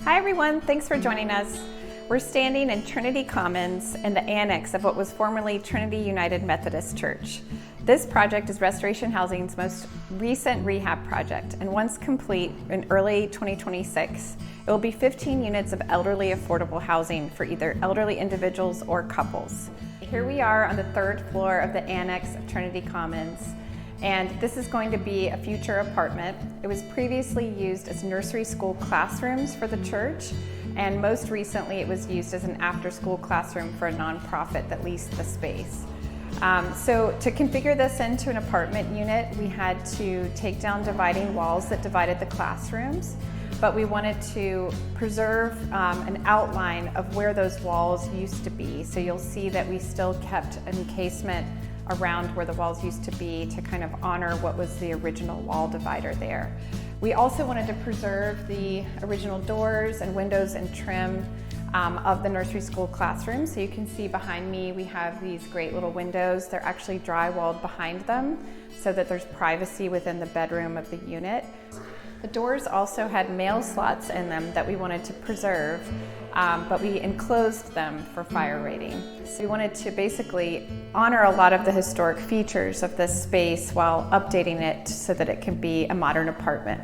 Hi everyone, thanks for joining us. We're standing in Trinity Commons in the annex of what was formerly Trinity United Methodist Church. This project is Restoration Housing's most recent rehab project, and once complete in early 2026, it will be 15 units of elderly affordable housing for either elderly individuals or couples. Here we are on the third floor of the annex of Trinity Commons. And this is going to be a future apartment. It was previously used as nursery school classrooms for the church, and most recently it was used as an after-school classroom for a nonprofit that leased the space. So to configure this into an apartment unit, we had to take down dividing walls that divided the classrooms, but we wanted to preserve an outline of where those walls used to be. So you'll see that we still kept an encasement around where the walls used to be to kind of honor what was the original wall divider there. We also wanted to preserve the original doors and windows and trim of the nursery school classroom. So you can see behind me we have these great little windows. They're actually drywalled behind them so that there's privacy within the bedroom of the unit. The doors also had mail slots in them that we wanted to preserve, but we enclosed them for fire rating. So we wanted to basically honor a lot of the historic features of this space while updating it so that it can be a modern apartment.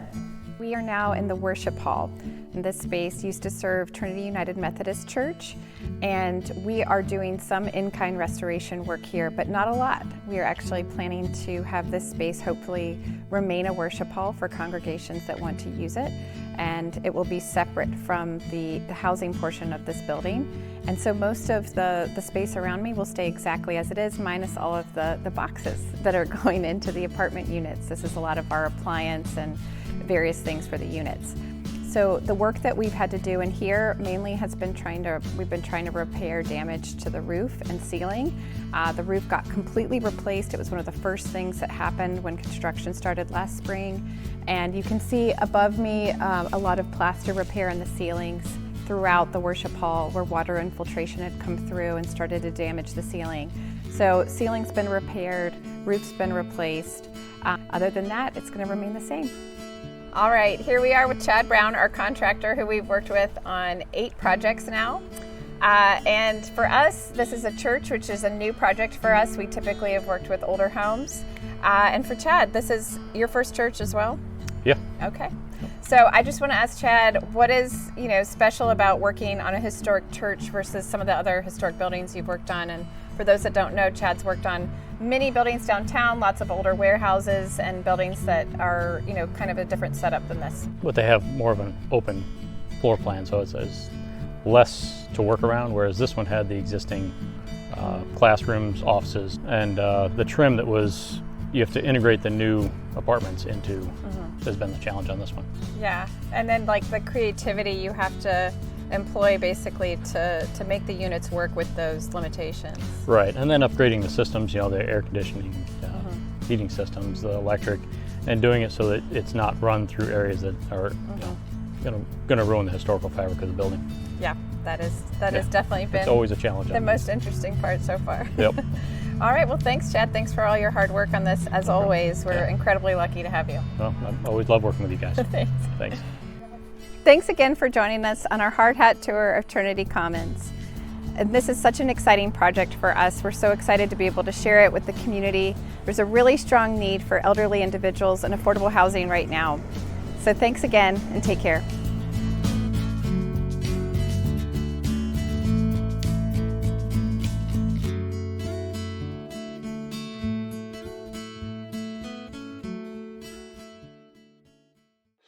We are now in the worship hall. And this space used to serve Trinity United Methodist Church, and we are doing some in-kind restoration work here, but not a lot. We are actually planning to have this space hopefully remain a worship hall for congregations that want to use it, and it will be separate from the housing portion of this building. And so most of the space around me will stay exactly as it is, minus all of the boxes that are going into the apartment units. This is a lot of our appliance and various things for the units. So the work that we've had to do in here mainly has been we've been trying to repair damage to the roof and ceiling. The roof got completely replaced. It was one of the first things that happened when construction started last spring. And you can see above me a lot of plaster repair in the ceilings throughout the worship hall where water infiltration had come through and started to damage the ceiling. So ceiling's been repaired, roof's been replaced. Other than that, it's going to remain the same. All right, here we are with Chad Brown, our contractor, who we've worked with on 8 projects now. And for us, this is a church, which is a new project for us. We typically have worked with older homes. And for Chad, this is your first church as well? Yeah. Okay. So I just want to ask Chad, what is special about working on a historic church versus some of the other historic buildings you've worked on? And for those that don't know, Chad's worked on many buildings downtown, lots of older warehouses and buildings that are, kind of a different setup than this. But they have more of an open floor plan, so it's less to work around, whereas this one had the existing classrooms, offices, and the trim that you have to integrate the new apartments into has been the challenge on this one. Yeah, and then like the creativity you have to employ basically to make the units work with those limitations. Right, and then upgrading the systems, the air conditioning, heating systems, the electric, and doing it so that it's not run through areas that are going to ruin the historical fabric of the building. Yeah, that has definitely been it's always a challenge. The most interesting part so far. Yep. All right, well thanks Chad, thanks for all your hard work on this as always. We're incredibly lucky to have you. Well, I always love working with you guys. Thanks. Thanks again for joining us on our hard hat tour of Trinity Commons. And this is such an exciting project for us. We're so excited to be able to share it with the community. There's a really strong need for elderly individuals and affordable housing right now. So thanks again and take care.